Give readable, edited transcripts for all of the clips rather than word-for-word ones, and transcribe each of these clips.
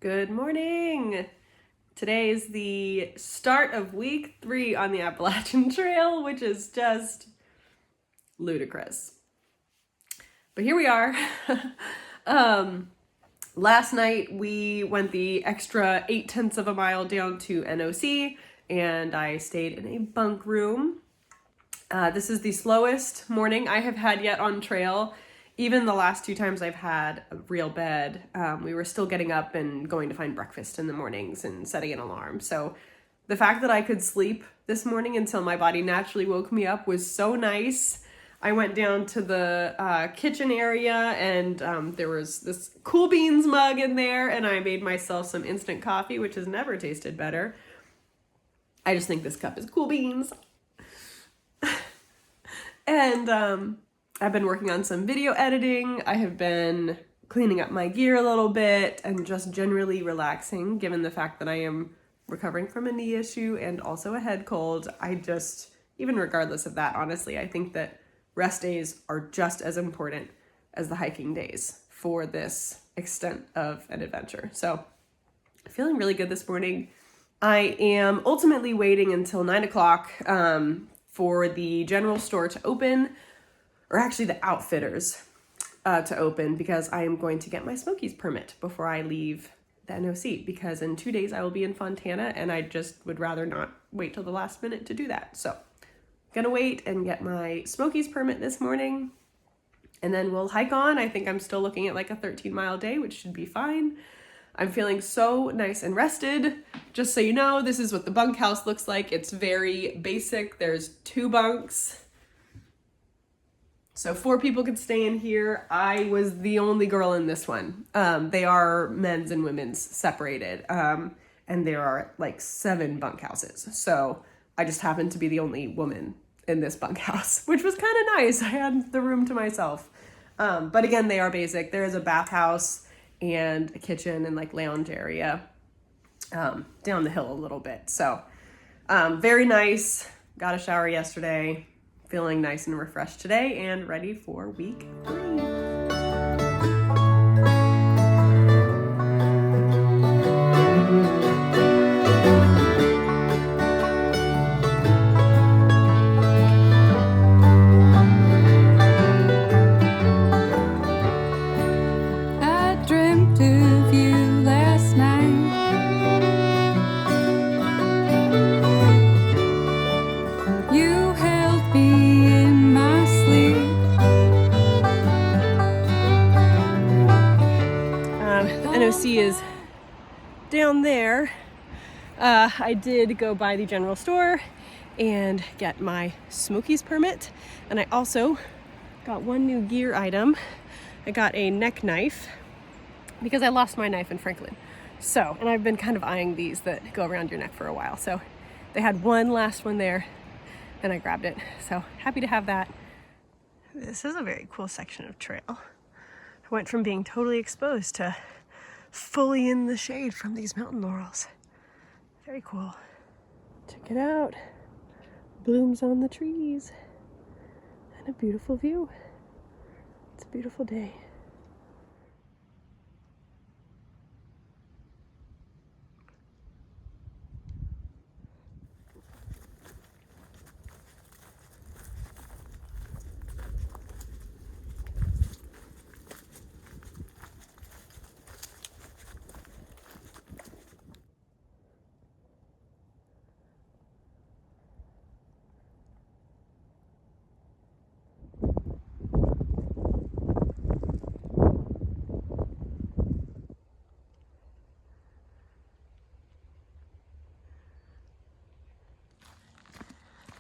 Good morning. Today is the start of week 3 on the Appalachian Trail, which is just ludicrous. But here we are. Last night we went the extra 0.8 of a mile down to NOC, and I stayed in a bunk room. This is the slowest morning I have had yet on trail. Even the last 2 times I've had a real bed, we were still getting up and going to find breakfast in the mornings and setting an alarm. So the fact that I could sleep this morning until my body naturally woke me up was so nice. I went down to the kitchen area and there was this Cool Beans mug in there, and I made myself some instant coffee, which has never tasted better. I just think this cup is Cool Beans. And I've been working on some video editing. I have been cleaning up my gear a little bit and just generally relaxing, given the fact that I am recovering from a knee issue and also a head cold. Even regardless of that, honestly, I think that rest days are just as important as the hiking days for this extent of an adventure. So feeling really good this morning. I am ultimately waiting until 9 o'clock for the general store to open, or actually the outfitters to open, because I am going to get my Smokies permit before I leave the NOC, because in 2 days I will be in Fontana and I just would rather not wait till the last minute to do that. So gonna wait and get my Smokies permit this morning, and then we'll hike on. I think I'm still looking at like a 13-mile day, which should be fine. I'm feeling so nice and rested. Just so you know, this is what the bunkhouse looks like. It's very basic. There's 2 bunks. So 4 people could stay in here. I was the only girl in this one. They are men's and women's separated. And there are like 7 bunkhouses. So I just happened to be the only woman in this bunkhouse, which was kind of nice. I had the room to myself. But again, they are basic. There is a bathhouse and a kitchen and like lounge area down the hill a little bit. So very nice. Got a shower yesterday. Feeling nice and refreshed today and ready for week 3. I dreamt of you last night. You held me in my sleep. NOC is down there. I did go by the general store and get my Smokies permit, and I also got one new gear item. I got a neck knife because I lost my knife in Franklin. So, and I've been kind of eyeing these that go around your neck for a while. So they had one last one there and I grabbed it. So happy to have that. This is a very cool section of trail. I went from being totally exposed to fully in the shade from these mountain laurels. Very cool. Check it out. Blooms on the trees and a beautiful view. It's a beautiful day.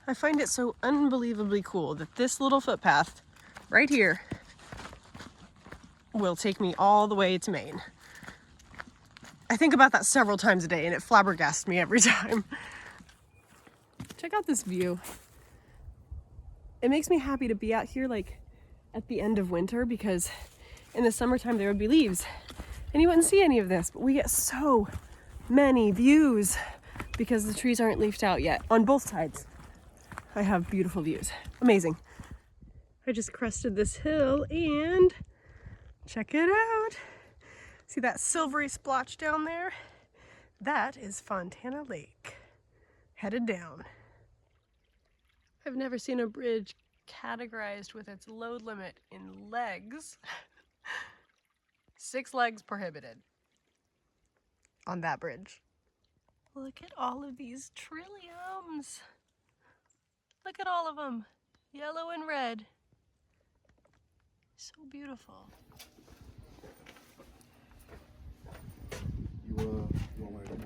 I find it so unbelievably cool that this little footpath right here will take me all the way to Maine. I think about that several times a day and it flabbergasts me every time. Check out this view. It makes me happy to be out here like at the end of winter, because in the summertime there would be leaves and you wouldn't see any of this, but we get so many views because the trees aren't leafed out yet on both sides. I have beautiful views. Amazing. I just crested this hill and check it out. See that silvery splotch down there? That is Fontana Lake. Headed down. I've never seen a bridge categorized with its load limit in legs. 6 legs prohibited on that bridge. Look at all of these trilliums. Look at all of them, yellow and red. So beautiful. You want one of them?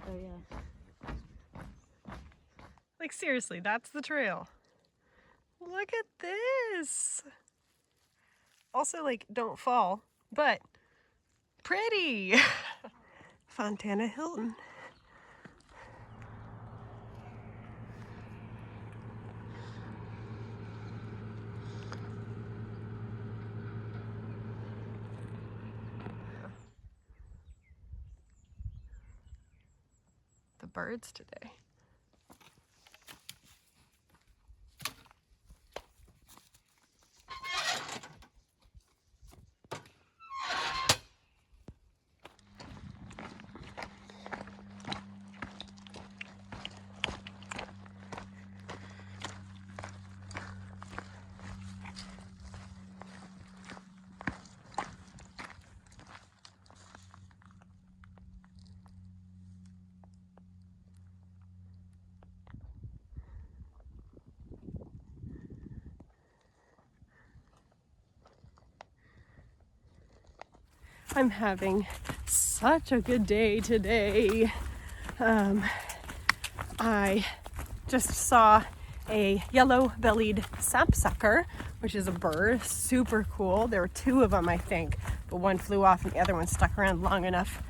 Oh yeah. Like seriously, that's the trail. Look at this. Also, like, don't fall, but pretty. Fontana Hilton. The birds today. I'm having such a good day today. I just saw a yellow-bellied sapsucker, which is a bird, super cool. There were 2 of them, I think, but one flew off and the other one stuck around long enough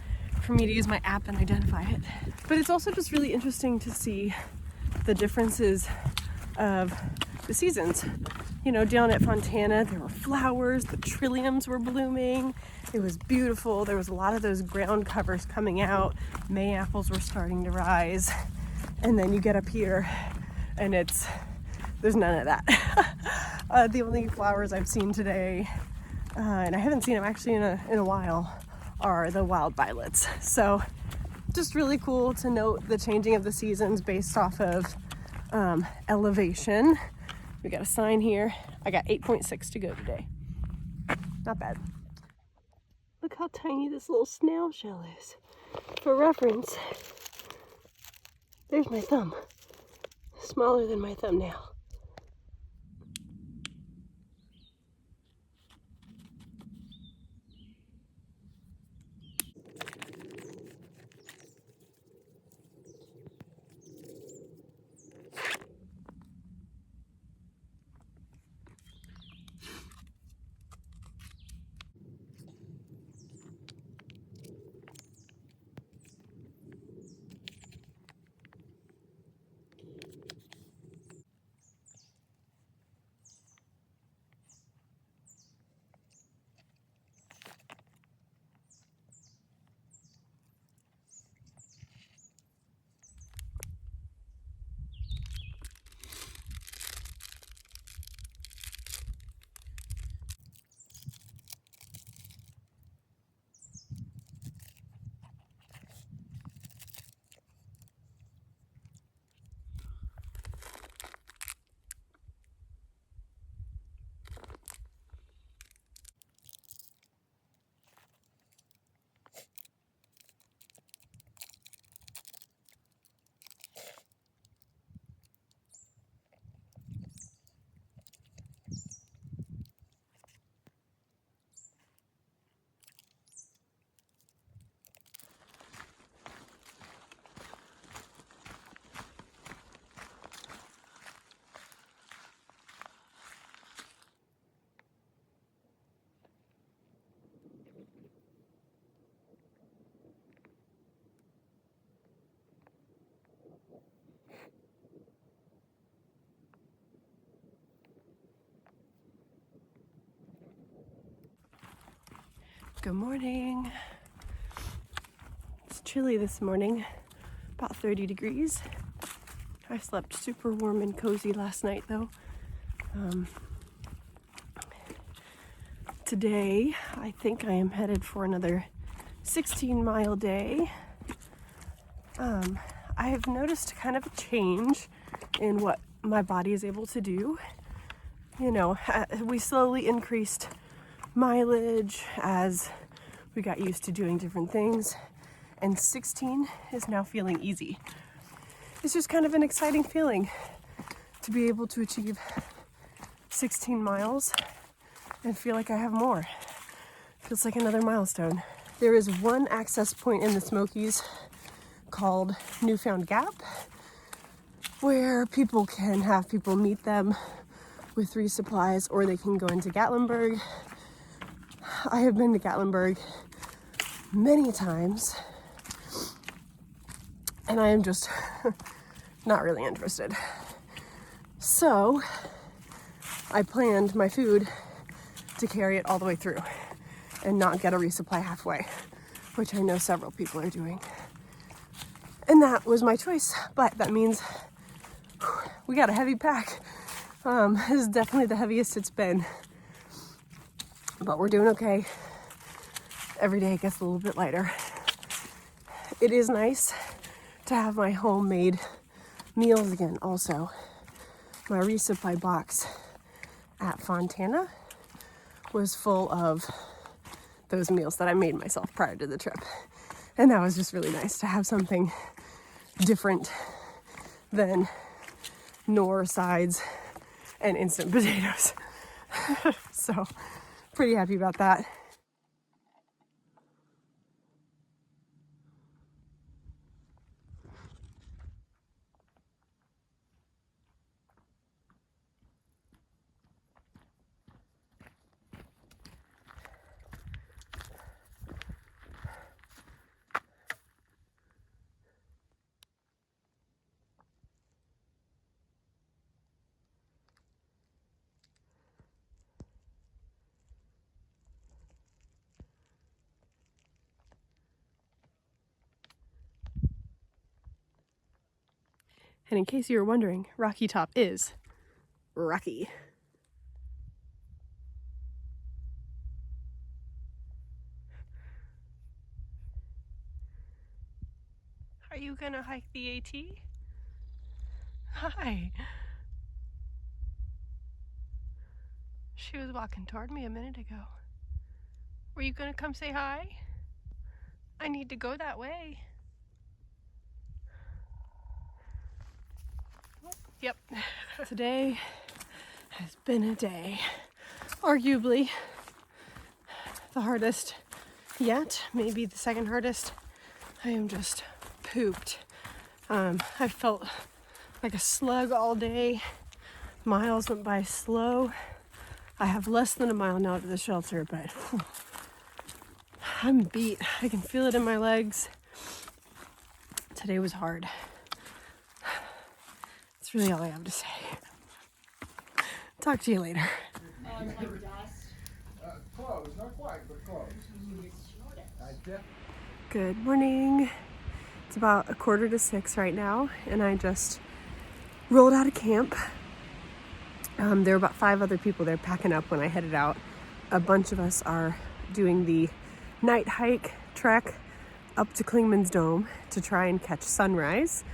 for me to use my app and identify it. But it's also just really interesting to see the differences of the seasons. You know, down at Fontana, there were flowers, the trilliums were blooming. It was beautiful. There was a lot of those ground covers coming out. May apples were starting to rise. And then you get up here and there's none of that. The only flowers I've seen today, and I haven't seen them actually in a while, are the wild violets. So just really cool to note the changing of the seasons based off of elevation. We got a sign here. I got 8.6 to go today. Not bad. Look how tiny this little snail shell is. For reference, there's my thumb. Smaller than my thumbnail. Good morning. It's chilly this morning, about 30 degrees. I slept super warm and cozy last night though. Today, I think I am headed for another 16-mile day. I have noticed kind of a change in what my body is able to do. You know, we slowly increased mileage as we got used to doing different things, and 16 is now feeling easy. It's just kind of an exciting feeling to be able to achieve 16 miles and feel like I have more. Feels like another milestone. There is one access point in the Smokies called Newfound Gap where people can have people meet them with resupplies, or they can go into Gatlinburg. I have been to Gatlinburg many times and I am just not really interested. So I planned my food to carry it all the way through and not get a resupply halfway, which I know several people are doing. And that was my choice, but that means we got a heavy pack. This is definitely the heaviest it's been, but we're doing okay. Every day it gets a little bit lighter. It is nice to have my homemade meals again also. My resupply box at Fontana was full of those meals that I made myself prior to the trip. And that was just really nice to have something different than Knorr sides and instant potatoes. So pretty happy about that. And in case you were wondering, Rocky Top is rocky. Are you gonna hike the AT? Hi. She was walking toward me a minute ago. Were you gonna come say hi? I need to go that way. Yep. Today has been a day. Arguably the hardest yet, maybe the second hardest. I am just pooped. I felt like a slug all day. Miles went by slow. I have less than a mile now to the shelter, but whew, I'm beat. I can feel it in my legs. Today was hard. That's really all I have to say. Talk to you later. Close, not quite, but close. Good morning. It's about 5:45 right now, and I just rolled out of camp. There were about 5 other people there packing up when I headed out. A bunch of us are doing the night hike trek up to Clingmans Dome to try and catch sunrise.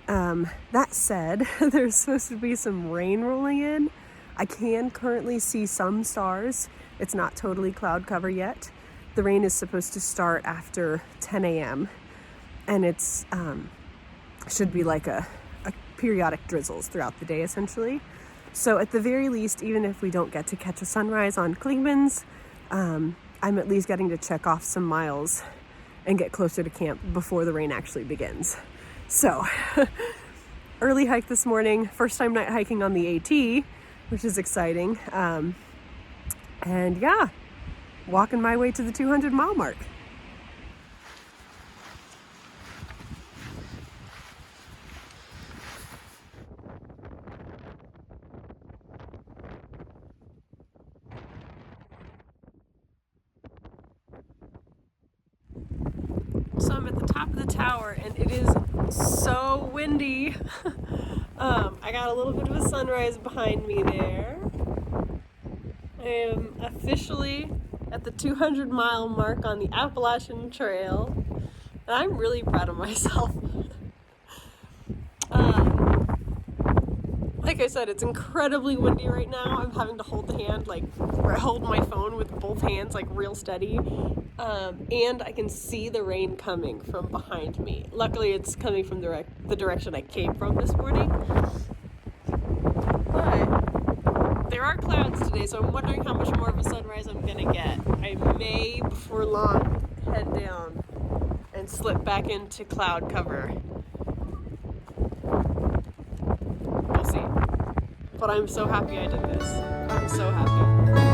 That said, there's supposed to be some rain rolling in. I can currently see some stars. It's not totally cloud cover yet. The rain is supposed to start after 10 a.m. and it's should be like a periodic drizzles throughout the day essentially. So at the very least, even if we don't get to catch a sunrise on Clingmans, I'm at least getting to check off some miles and get closer to camp before the rain actually begins. So early hike this morning, first time night hiking on the AT, which is exciting. And yeah, walking my way to the 200-mile mark. So I'm I'm at the top of the tower and it is so windy. I got a little bit of a sunrise behind me there. I am officially at the 200-mile mark on the Appalachian Trail, and I'm really proud of myself. Like I said, it's incredibly windy right now. I'm having to hold my phone with both hands like real steady, and I can see the rain coming from behind me. Luckily, it's coming from the direction I came from this morning. But there are clouds today, so I'm wondering how much more of a sunrise I'm gonna get. I may, before long, head down and slip back into cloud cover. We'll see. But I'm so happy I did this. I'm so happy.